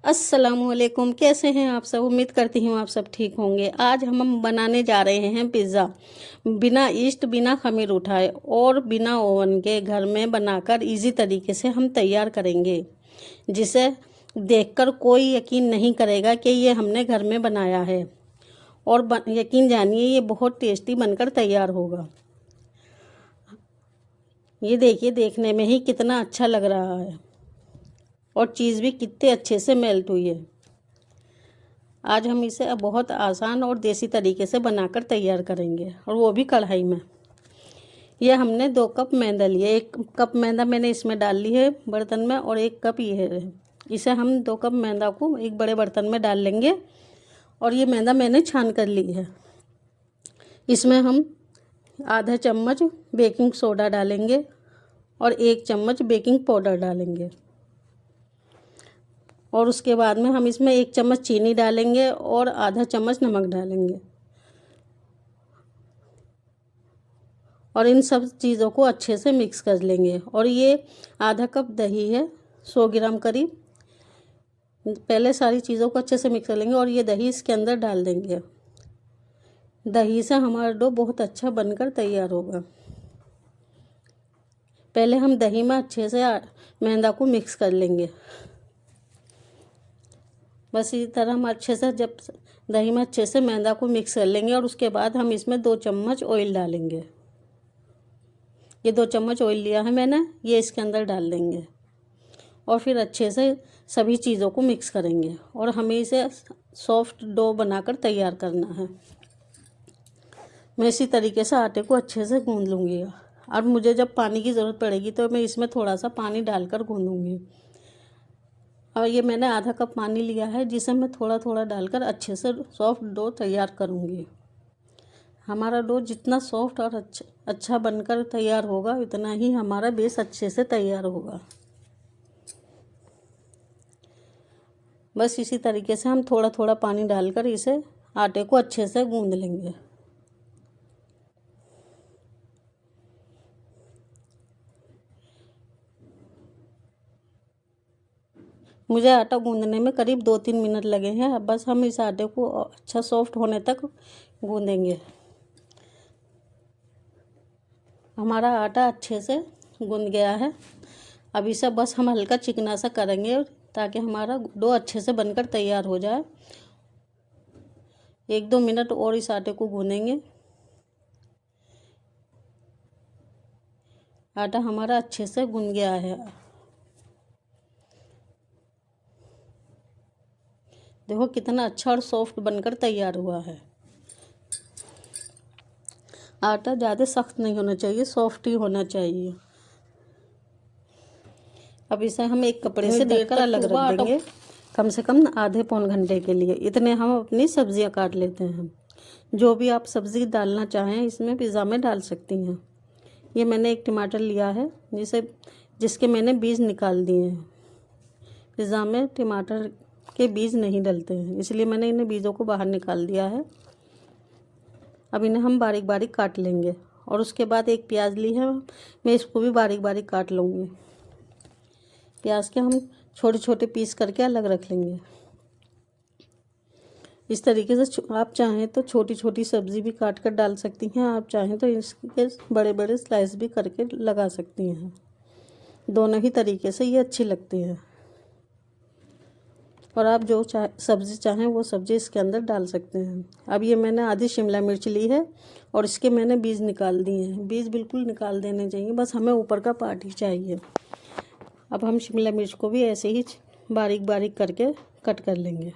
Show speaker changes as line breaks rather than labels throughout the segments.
अस्सलामुअलैकुम। कैसे हैं आप सब? उम्मीद करती हूँ आप सब ठीक होंगे। आज हम बनाने जा रहे हैं पिज़्ज़ा। बिना ईस्ट, बिना खमीर उठाए और बिना ओवन के घर में बनाकर इजी तरीके से हम तैयार करेंगे, जिसे देखकर कोई यकीन नहीं करेगा कि ये हमने घर में बनाया है। और यकीन जानिए, ये बहुत टेस्टी बनकर तैयार होगा। ये देखिए, देखने में ही कितना अच्छा लग रहा है और चीज़ भी कितने अच्छे से मेल्ट हुई है। आज हम इसे बहुत आसान और देसी तरीके से बनाकर तैयार करेंगे, और वो भी कढ़ाई में। यह हमने 2 कप मैदा लिया। 1 कप मैदा मैंने इसमें डाल ली है बर्तन में, और 1 कप ये है। इसे हम 2 कप मैदा को एक बड़े बर्तन में डाल लेंगे, और ये मैदा मैंने छान कर ली है। इसमें हम आधा चम्मच बेकिंग सोडा डालेंगे और 1 चम्मच बेकिंग पाउडर डालेंगे, और उसके बाद में हम इसमें 1 चम्मच चीनी डालेंगे और आधा चम्मच नमक डालेंगे, और इन सब चीज़ों को अच्छे से मिक्स कर लेंगे। और ये आधा कप दही है, 100 ग्राम करीब। पहले सारी चीज़ों को अच्छे से मिक्स कर लेंगे और ये दही इसके अंदर डाल देंगे। दही से हमारा डो बहुत अच्छा बनकर तैयार होगा। पहले हम दही में अच्छे से मैदा को मिक्स कर लेंगे। बस इसी तरह हम अच्छे से जब दही में अच्छे से मैदा को मिक्स कर लेंगे, और उसके बाद हम इसमें 2 चम्मच ऑयल डालेंगे। ये 2 चम्मच ऑयल लिया है मैंने, ये इसके अंदर डाल देंगे, और फिर अच्छे से सभी चीज़ों को मिक्स करेंगे। और हमें इसे सॉफ्ट डो बनाकर तैयार करना है। मैं इसी तरीके से आटे को अच्छे से गूंद लूँगी। और मुझे जब पानी की ज़रूरत पड़ेगी तो मैं इसमें थोड़ा सा पानी डालकर गूंदूँगी। और ये मैंने आधा कप पानी लिया है, जिसे मैं थोड़ा थोड़ा डालकर अच्छे से सॉफ्ट डो तैयार करूँगी। हमारा डो जितना सॉफ्ट और अच्छा बनकर तैयार होगा, उतना ही हमारा बेस अच्छे से तैयार होगा। बस इसी तरीके से हम थोड़ा थोड़ा पानी डालकर इसे आटे को अच्छे से गूंद लेंगे। मुझे आटा गूंदने में करीब 2-3 मिनट लगे हैं। अब बस हम इस आटे को अच्छा सॉफ्ट होने तक गूंदेंगे। हमारा आटा अच्छे से गूंद गया है। अब इसे बस हम हल्का चिकना सा करेंगे, ताकि हमारा डो अच्छे से बनकर तैयार हो जाए। 1-2 मिनट और इस आटे को गूंदेंगे। आटा हमारा अच्छे से गूंद गया है। देखो कितना अच्छा और सॉफ्ट बनकर तैयार हुआ है। आटा ज़्यादा सख्त नहीं होना चाहिए, सॉफ्ट ही होना चाहिए। अब इसे हम एक कपड़े से ढककर अलग रख देंगे, कम से कम आधे पौन घंटे के लिए। इतने हम अपनी सब्जियां काट लेते हैं। जो भी आप सब्ज़ी डालना चाहें इसमें पिज़्ज़ा में डाल सकती हैं। ये मैंने 1 टमाटर लिया है, जिसके मैंने बीज निकाल दिए हैं। पिज़्ज़ा में टमाटर के बीज नहीं डलते हैं, इसलिए मैंने इन्हें बीजों को बाहर निकाल दिया है। अब इन्हें हम बारीक बारीक काट लेंगे। और उसके बाद 1 प्याज ली है, मैं इसको भी बारीक बारीक काट लूँगी। प्याज के हम छोटे छोटे पीस करके अलग रख लेंगे। इस तरीके से आप चाहें तो छोटी छोटी सब्ज़ी भी काट कर डाल सकती हैं। आप चाहें तो इसके बड़े बड़े स्लाइस भी करके लगा सकती हैं। दोनों ही तरीके से ये अच्छी लगती है। और आप जो सब्ज़ी चाहें वो सब्ज़ी इसके अंदर डाल सकते हैं। अब ये मैंने आधी शिमला मिर्च ली है, और इसके मैंने बीज निकाल दिए हैं। बीज बिल्कुल निकाल देने चाहिए, बस हमें ऊपर का पार्ट ही चाहिए। अब हम शिमला मिर्च को भी ऐसे ही बारीक बारीक करके कट कर लेंगे।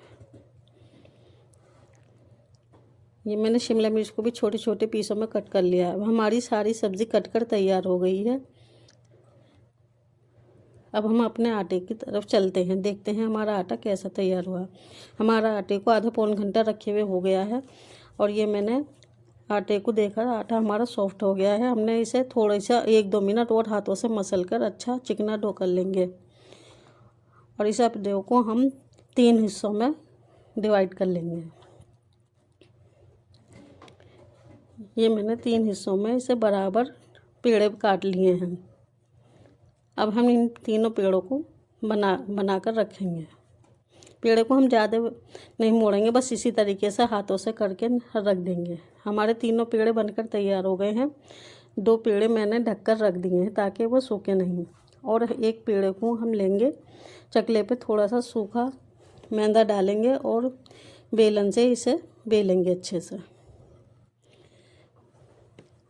ये मैंने शिमला मिर्च को भी छोटे छोटे पीसों में कट कर लिया है। अब हमारी सारी सब्ज़ी कट कर तैयार हो गई है। अब हम अपने आटे की तरफ चलते हैं, देखते हैं हमारा आटा कैसा तैयार हुआ। हमारा आटे को आधा पौन घंटा रखे हुए हो गया है, और ये मैंने आटे को देखा, आटा हमारा सॉफ्ट हो गया है। हमने इसे थोड़ा सा 1-2 मिनट और हाथों से मसल कर अच्छा चिकना डो कर लेंगे। और इस डो को हम 3 हिस्सों में डिवाइड कर लेंगे। ये मैंने 3 हिस्सों में इसे बराबर पेड़े काट लिए हैं। अब हम इन तीनों पेड़ों को बनाकर रखेंगे। पेड़े को हम ज़्यादा नहीं मोड़ेंगे, बस इसी तरीके से हाथों से करके रख देंगे। हमारे तीनों पेड़े बनकर तैयार हो गए हैं। 2 पेड़े मैंने ढककर रख दिए हैं ताकि वो सूखे नहीं। और एक पेड़े को हम लेंगे, चकले पे थोड़ा सा सूखा मैदा डालेंगे और बेलन से इसे बेलेंगे अच्छे से।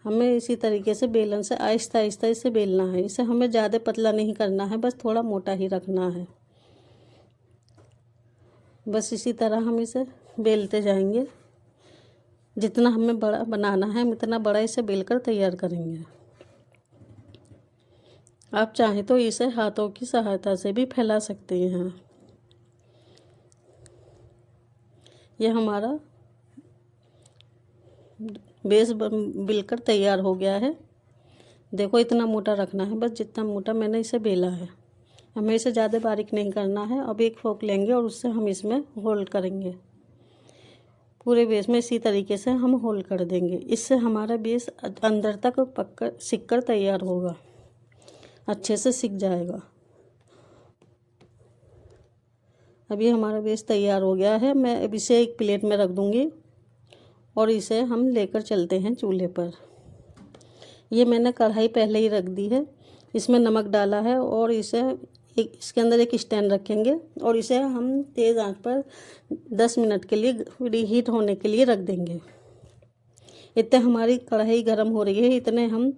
हमें इसी तरीके से बेलन से आहिस्ता आहिस्ता इसे बेलना है। इसे हमें ज़्यादा पतला नहीं करना है, बस थोड़ा मोटा ही रखना है। बस इसी तरह हम इसे बेलते जाएंगे। जितना हमें बड़ा बनाना है हम इतना बड़ा इसे बेलकर तैयार करेंगे। आप चाहें तो इसे हाथों की सहायता से भी फैला सकते हैं। यह हमारा बेस बिलकर तैयार हो गया है। देखो इतना मोटा रखना है, बस जितना मोटा मैंने इसे बेला है। हमें इसे ज़्यादा बारीक नहीं करना है। अब एक फोक लेंगे और उससे हम इसमें होल करेंगे। पूरे बेस में इसी तरीके से हम होल कर देंगे। इससे हमारा बेस अंदर तक पककर सिक कर तैयार होगा, अच्छे से सिक जाएगा। अभी हमारा बेस तैयार हो गया है। मैं अब इसे एक प्लेट में रख दूँगी और इसे हम लेकर चलते हैं चूल्हे पर। ये मैंने कढ़ाई पहले ही रख दी है, इसमें नमक डाला है और इसके अंदर एक स्टैंड रखेंगे और इसे हम तेज़ आंच पर 10 मिनट के लिए रीहीट होने के लिए रख देंगे। इतने हमारी कढ़ाई गर्म हो रही है, इतने हम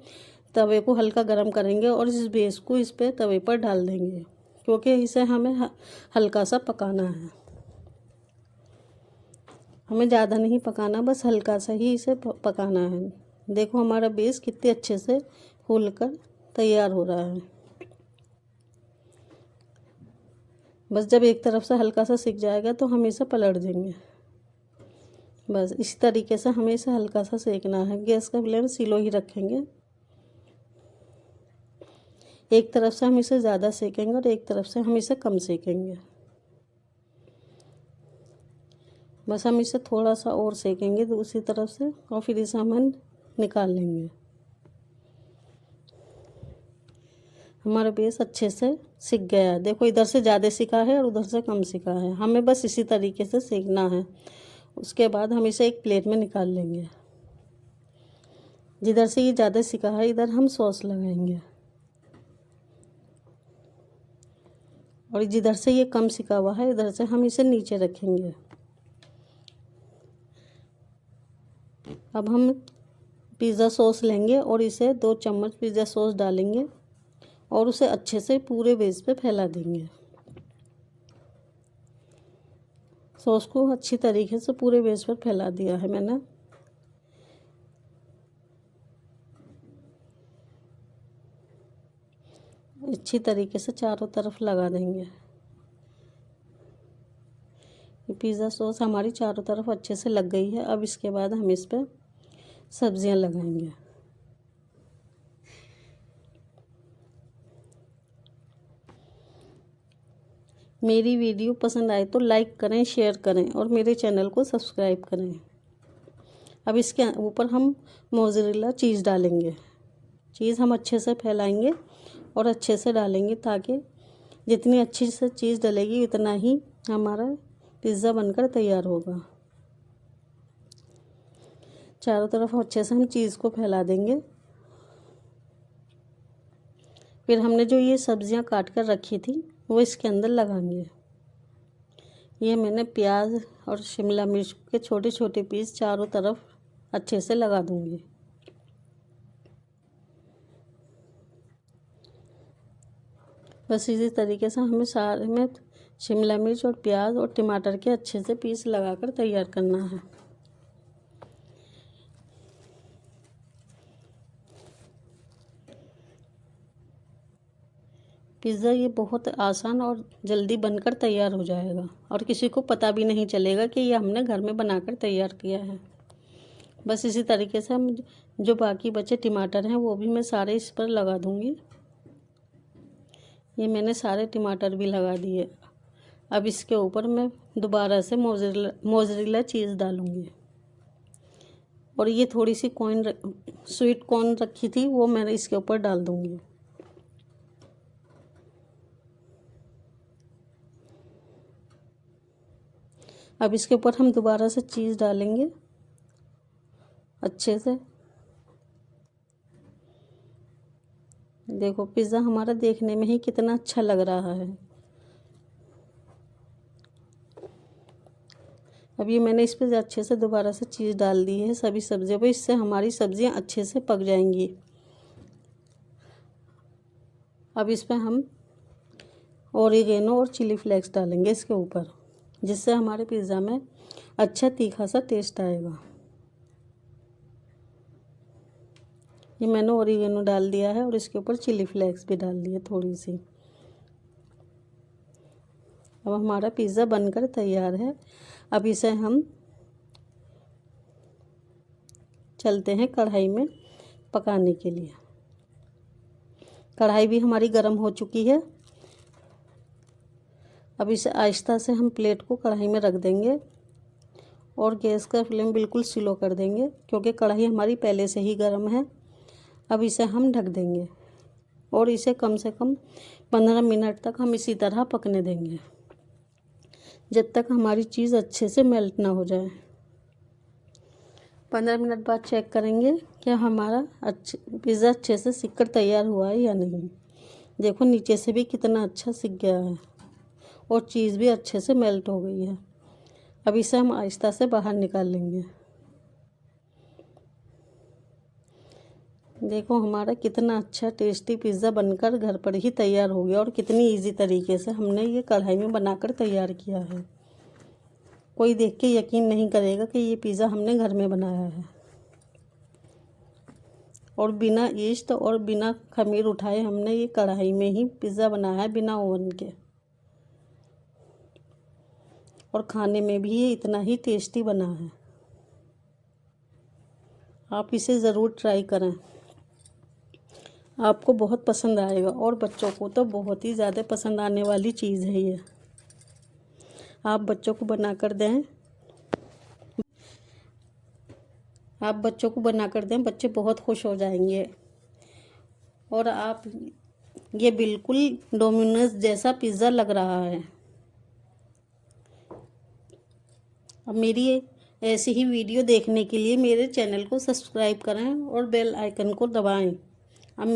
तवे को हल्का गर्म करेंगे और इस बेस को इस पे तवे पर डाल देंगे, क्योंकि इसे हमें हल्का सा पकाना है। हमें ज़्यादा नहीं पकाना, बस हल्का सा ही इसे पकाना है। देखो हमारा बेस कितने अच्छे से फूल कर तैयार हो रहा है। बस जब एक तरफ से हल्का सा सिक जाएगा तो हम इसे पलट देंगे। बस इसी तरीके से हमें इसे हल्का सा सेकना है। गैस का फ्लेम स्लो ही रखेंगे। एक तरफ से हम इसे ज़्यादा सेकेंगे और एक तरफ से हम इसे कम सेकेंगे। बस हम इसे थोड़ा सा और सेकेंगे दूसरी तरफ से और फिर इसे हम निकाल लेंगे। हमारा बेस अच्छे से सिक गया है। देखो इधर से ज़्यादा सिका है और उधर से कम सिका है। हमें बस इसी तरीके से सेकना है। उसके बाद हम इसे एक प्लेट में निकाल लेंगे। जिधर से ये ज़्यादा सिका है इधर हम सॉस लगाएंगे और जिधर से ये कम सिका हुआ है इधर से हम इसे नीचे रखेंगे। अब हम पिज़्ज़ा सॉस लेंगे और इसे 2 चम्मच पिज़्ज़ा सॉस डालेंगे और उसे अच्छे से पूरे बेस पे फैला देंगे। सॉस को अच्छी तरीके से पूरे बेस पर फैला दिया है मैंने। अच्छी तरीके से चारों तरफ लगा देंगे। पिज़्ज़ा सॉस हमारी चारों तरफ अच्छे से लग गई है। अब इसके बाद हम इस पर सब्जियां लगाएंगे। मेरी वीडियो पसंद आए तो लाइक करें, शेयर करें और मेरे चैनल को सब्सक्राइब करें। अब इसके ऊपर हम मोज़रेला चीज़ डालेंगे। चीज़ हम अच्छे से फैलाएंगे और अच्छे से डालेंगे ताकि जितनी अच्छी से चीज़ डलेगी उतना ही हमारा पिज़्ज़ा बनकर तैयार होगा। चारों तरफ अच्छे से हम चीज़ को फैला देंगे। फिर हमने जो ये सब्जियां काट कर रखी थी वो इसके अंदर लगाएंगे। ये मैंने प्याज और शिमला मिर्च के छोटे छोटे पीस चारों तरफ अच्छे से लगा दूंगी। बस इसी तरीके से हमें सारे में शिमला मिर्च और प्याज और टमाटर के अच्छे से पीस लगाकर तैयार करना है। पिज़्ज़ा ये बहुत आसान और जल्दी बनकर तैयार हो जाएगा और किसी को पता भी नहीं चलेगा कि ये हमने घर में बनाकर तैयार किया है। बस इसी तरीके से हम जो बाकी बचे टमाटर हैं वो भी मैं सारे इस पर लगा दूंगी। ये मैंने सारे टमाटर भी लगा दिए। अब इसके ऊपर मैं दोबारा से मोज़रेला चीज़ डालूंगी और ये थोड़ी सी स्वीट कॉर्न रखी थी वो मैंने इसके ऊपर डाल दूंगी। अब इसके ऊपर हम दोबारा से चीज़ डालेंगे अच्छे से। देखो पिज़्ज़ा हमारा देखने में ही कितना अच्छा लग रहा है। अब ये मैंने इस पर अच्छे से दोबारा से चीज़ डाल दी है सभी सब्जियों पे, इससे हमारी सब्जियां अच्छे से पक जाएंगी। अब इस पर हम ओरिगेनो और चिली फ्लेक्स डालेंगे इसके ऊपर, जिससे हमारे पिज़्ज़ा में अच्छा तीखा सा टेस्ट आएगा। ये मैंने ओरिगेनो डाल दिया है और इसके ऊपर चिली फ्लेक्स भी डाल दिए थोड़ी सी। अब हमारा पिज़्ज़ा बनकर तैयार है। अब इसे हम चलते हैं कढ़ाई में पकाने के लिए। कढ़ाई भी हमारी गर्म हो चुकी है। अब इसे आहिस्ता से हम प्लेट को कढ़ाई में रख देंगे और गैस का फ्लेम बिल्कुल स्लो कर देंगे, क्योंकि कढ़ाई हमारी पहले से ही गर्म है। अब इसे हम ढक देंगे और इसे कम से कम 15 मिनट तक हम इसी तरह पकने देंगे, जब तक हमारी चीज़ अच्छे से मेल्ट ना हो जाए। 15 मिनट बाद चेक करेंगे कि हमारा पिज़्ज़ा अच्छे से सिक कर तैयार हुआ है या नहीं। देखो नीचे से भी कितना अच्छा सिक गया है और चीज़ भी अच्छे से मेल्ट हो गई है। अब इसे हम आहिस्ता से बाहर निकाल लेंगे। देखो हमारा कितना अच्छा टेस्टी पिज़्ज़ा बनकर घर पर ही तैयार हो गया और कितनी इजी तरीके से हमने ये कढ़ाई में बनाकर तैयार किया है। कोई देख के यकीन नहीं करेगा कि ये पिज़्ज़ा हमने घर में बनाया है। और बिना ईस्ट और बिना खमीर उठाए हमने ये कढ़ाई में ही पिज़्ज़ा बनाया है, बिना ओवन के। और खाने में भी ये इतना ही टेस्टी बना है। आप इसे ज़रूर ट्राई करें, आपको बहुत पसंद आएगा और बच्चों को तो बहुत ही ज़्यादा पसंद आने वाली चीज़ है ये। आप बच्चों को बना कर दें, बच्चे बहुत खुश हो जाएंगे। और आप ये बिल्कुल डोमिनोज जैसा पिज़्ज़ा लग रहा है। अब मेरी ऐसी ही वीडियो देखने के लिए मेरे चैनल को सब्सक्राइब करें और बेल आइकन को दबाएं। अब